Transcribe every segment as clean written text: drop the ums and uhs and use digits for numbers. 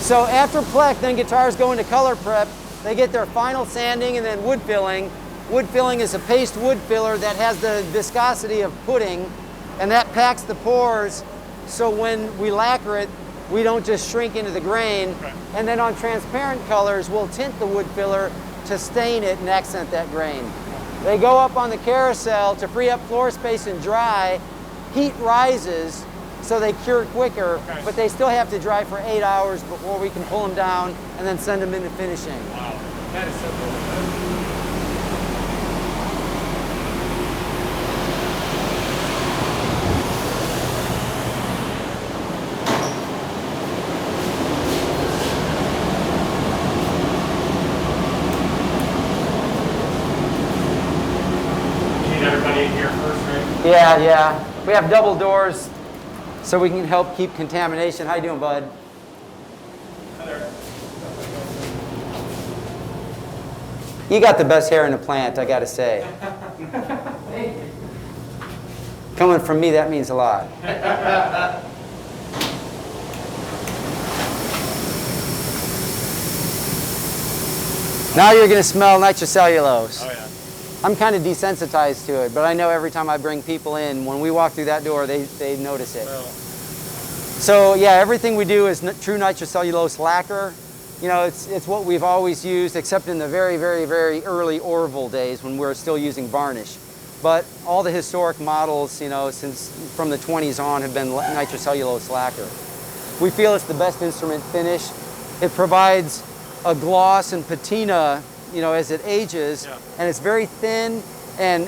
So after plec, then guitars go into color prep. They get their final sanding and then wood filling. Wood filling is a paste wood filler that has the viscosity of pudding, and that packs the pores, so when we lacquer it, we don't just shrink into the grain. Okay. And then on transparent colors, we'll tint the wood filler to stain it and accent that grain. They go up on the carousel to free up floor space and dry. Heat rises, so they cure quicker, Okay. but they still have to dry for 8 hours before we can pull them down and then send them into finishing. Wow, that is so cool. Everybody in here first, right? Yeah. We have double doors so we can help keep contamination. How you doing, bud? Hi there. You got the best hair in the plant, I gotta say. Coming from me, that means a lot. Now you're gonna smell nitrocellulose. Oh yeah. I'm kind of desensitized to it, but I know every time I bring people in, when we walk through that door, they notice it. Well, So yeah, everything we do is true nitrocellulose lacquer. You know, it's what we've always used, except in the very, very, very early Orville days when we're still using varnish. But all the historic models, you know, since from the 20s on have been nitrocellulose lacquer. We feel it's the best instrument finish. It provides a gloss and patina, you know, as it ages, Yeah. and it's very thin, and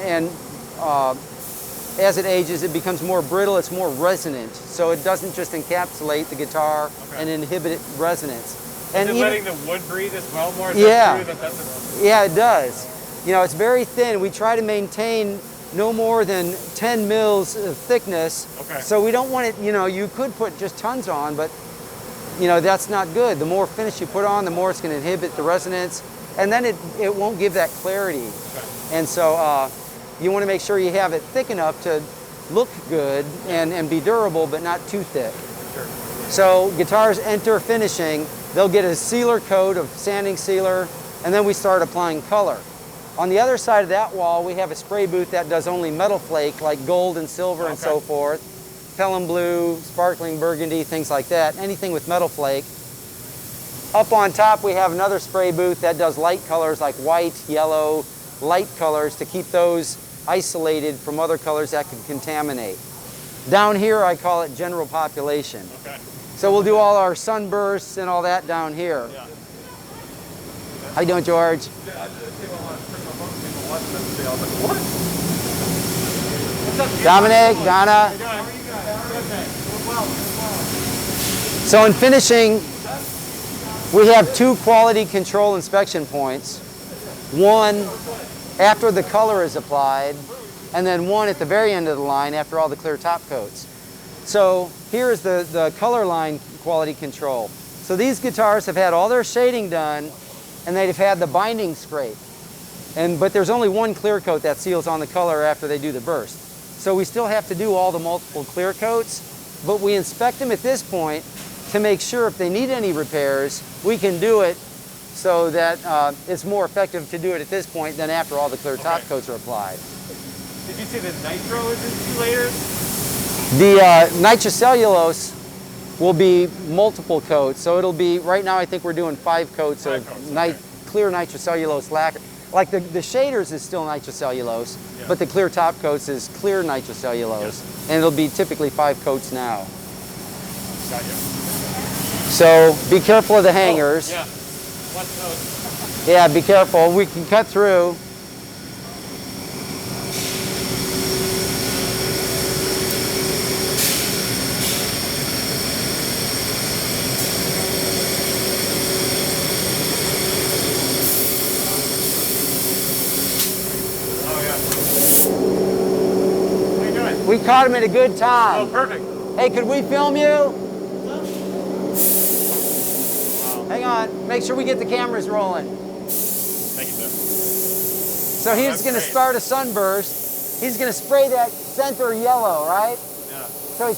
as it ages, it becomes more brittle, it's more resonant, so it doesn't just encapsulate the guitar and inhibit resonance. and And letting the wood breathe as well more? Is Yeah. that true? That's yeah, it does. You know, it's very thin. We try to maintain no more than 10 mils of thickness. Okay. So we don't want it, you know, you could put just tons on, but, you know, that's not good. The more finish you put on, the more it's going to inhibit the resonance, and then it won't give that clarity. Okay. And so you want to make sure you have it thick enough to look good and be durable, but not too thick. Sure. So guitars enter finishing, they'll get a sealer coat of sanding sealer, and then we start applying color. On the other side of that wall, we have a spray booth that does only metal flake, like gold and silver and so forth, Pelham blue, sparkling burgundy, things like that, anything with metal flake. Up on top, we have another spray booth that does light colors like white, yellow, light colors to keep those isolated from other colors that can contaminate. Down here, I call it general population. Okay. So we'll do all our sunbursts and all that down here. Yeah. How you doing, George? Dominic, Donna. So in finishing, we have two quality control inspection points. One after the color is applied, and then one at the very end of the line after all the clear top coats. So here is the color line quality control. So these guitars have had all their shading done, and they've had the binding scrape. But there's only one clear coat that seals on the color after they do the burst. So we still have to do all the multiple clear coats, but we inspect them at this point to make sure if they need any repairs, we can do it so that it's more effective to do it at this point than after all the clear top coats are applied. Did you say the nitro is in 2 layers? The nitrocellulose will be multiple coats, so it'll be, right now I think we're doing 5 coats of clear nitrocellulose lacquer. Like the shaders is still nitrocellulose, but the clear top coats is clear nitrocellulose, and it'll be typically 5 coats now. Gotcha. So be careful of the hangers. Yeah. Watch those. Yeah, be careful. We can cut through. We caught him at a good time. Oh, perfect. Hey, could we film you? Wow. Hang on. Make sure we get the cameras rolling. Thank you, sir. So he's going to start a sunburst. He's going to spray that center yellow, right? Yeah. So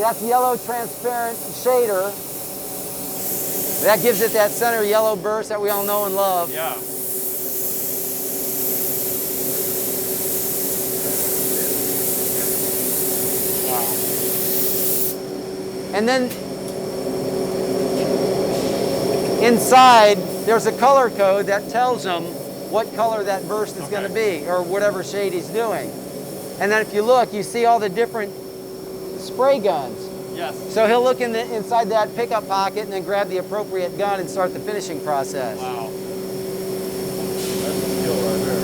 that's yellow transparent shader. That gives it that center yellow burst that we all know and love. Yeah. Wow. And then inside, there's a color code that tells him what color that burst is going to be, or whatever shade he's doing. And then if you look, you see all the different spray guns. Yes. So he'll look inside that pickup pocket and then grab the appropriate gun and start the finishing process. Wow. That's a skill right there.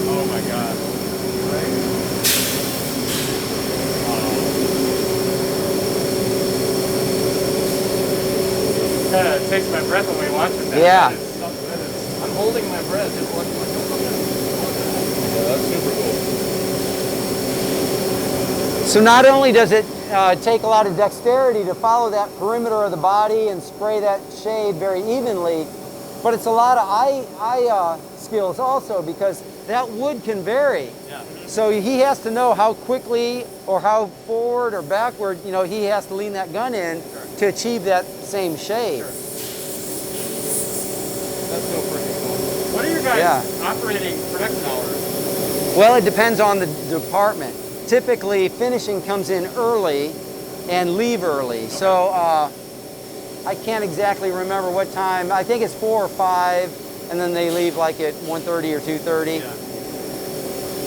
Oh my God. Kind of takes my breath away watching that. Yeah. I'm holding my breath just watching my Yeah, that's super cool. So not only does it take a lot of dexterity to follow that perimeter of the body and spray that shade very evenly, but it's a lot of eye skills also, because that wood can vary. Yeah. So he has to know how quickly or how forward or backward, you know, he has to lean that gun in to achieve that same shade. Sure. That's so freaking cool. What are your guys' operating production hours? Well, it depends on the department. Typically, finishing comes in early and leave early. Okay. So I can't exactly remember what time. I think it's 4 or 5, and then they leave like at 1:30 or 2:30. Yeah.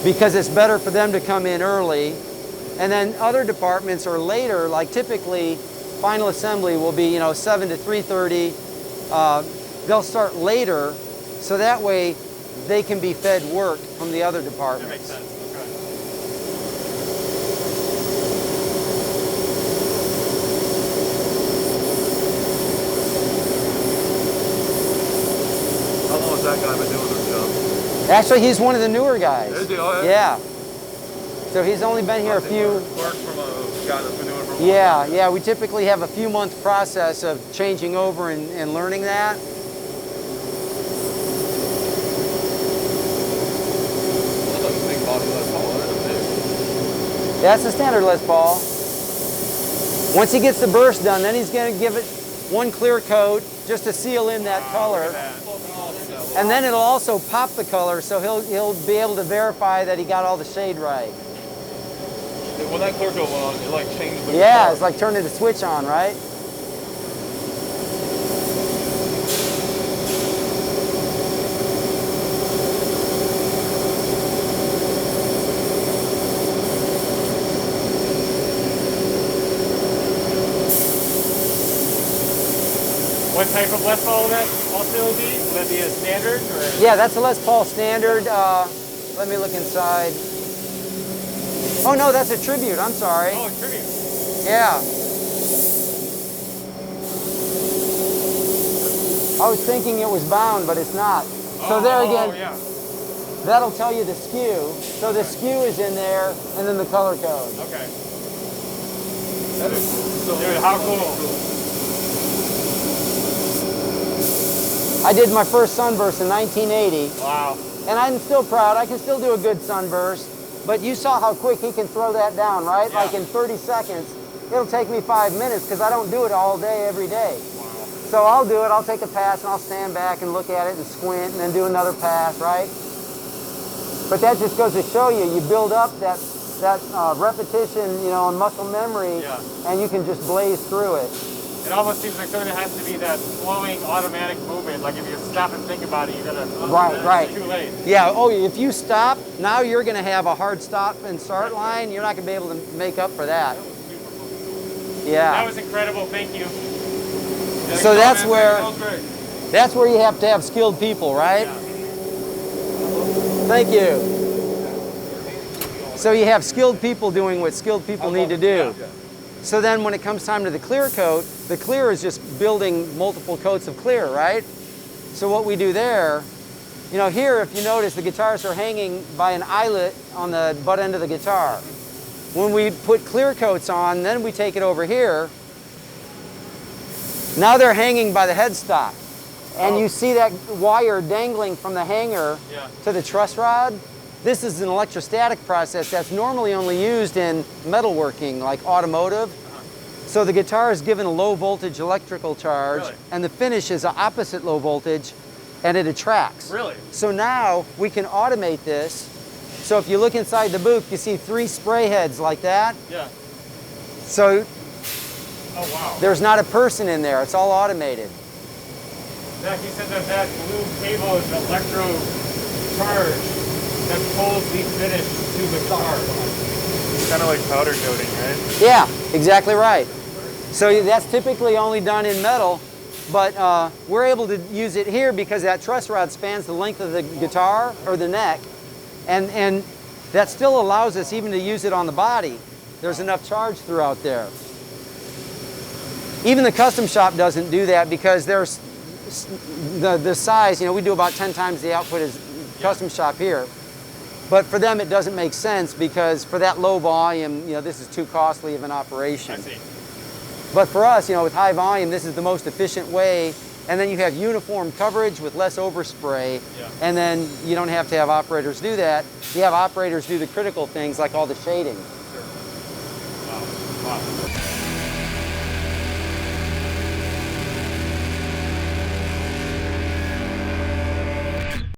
Because it's better for them to come in early. And then other departments are later, like typically final assembly will be, you know, 7 to 3:30. They'll start later, so that way they can be fed work from the other departments. That makes sense. How long has that guy been doing this job? Actually, he's one of the newer guys. Is he? Oh, yeah. So he's only been here a few. Learned from a guy that's been doing it for a long time. Yeah. We typically have a few month process of changing over and learning that. That's a big body Les Paul. That's the standard Les Paul. Once he gets the burst done, then he's going to give it one clear coat just to seal in that color. And then it'll also pop the color, so he'll be able to verify that he got all the shade right. When that clear coat went on, it like changed the Yeah, color. it's like turning the switch on, right? What type of Les Paul will that also be? Will that be a standard? Or? Yeah, that's a Les Paul standard. Let me look inside. Oh no, that's a tribute, I'm sorry. Oh, tribute. Yeah. I was thinking it was bound, but it's not. So there again, that'll tell you the skew. So the skew is in there, and then the color code. Okay. That is so dude, how cool. I did my first sunburst in 1980. Wow. And I'm still proud. I can still do a good sunburst. But you saw how quick he can throw that down, right? Yeah. Like in 30 seconds. It'll take me 5 minutes because I don't do it all day, every day. Wow. So I'll do it. I'll take a pass and I'll stand back and look at it and squint and then do another pass, right? But that just goes to show you, you build up that repetition, you know, and muscle memory, and you can just blaze through it. It almost seems like something that has to be that flowing automatic movement. Like if you stop and think about it, you're gonna Right. It's too late. Yeah. Oh, if you stop, now you're going to have a hard stop and start line. You're not going to be able to make up for that. Yeah. That was incredible. Thank you. So that's where you have to have skilled people, right? Yeah. Thank you. So you have skilled people doing what skilled people need to do. So then when it comes time to the clear coat, the clear is just building multiple coats of clear, right? So what we do there, you know, here if you notice the guitars are hanging by an eyelet on the butt end of the guitar. When we put clear coats on, then we take it over here. Now they're hanging by the headstock. And you see that wire dangling from the hanger to the truss rod. This is an electrostatic process that's normally only used in metalworking, like automotive. So the guitar is given a low voltage electrical charge, Really? and the finish is an opposite low voltage, and it attracts. Really? So now we can automate this. So if you look inside the booth, you see 3 spray heads like that. Yeah. So Oh, wow. there's not a person in there, it's all automated. Zach, you said that blue cable is an electro charge that pulls the finish to the car. It's kind of like powder coating, right? Yeah, exactly right. So that's typically only done in metal, but we're able to use it here because that truss rod spans the length of the guitar or the neck, and that still allows us even to use it on the body. There's enough charge throughout there. Even the custom shop doesn't do that because there's the size, we do about 10 times the output as custom shop here. But for them it doesn't make sense because for that low volume, this is too costly of an operation. I see. But for us, with high volume, this is the most efficient way. And then you have uniform coverage with less overspray. Yeah. And then you don't have to have operators do that. You have operators do the critical things like all the shading. Wow.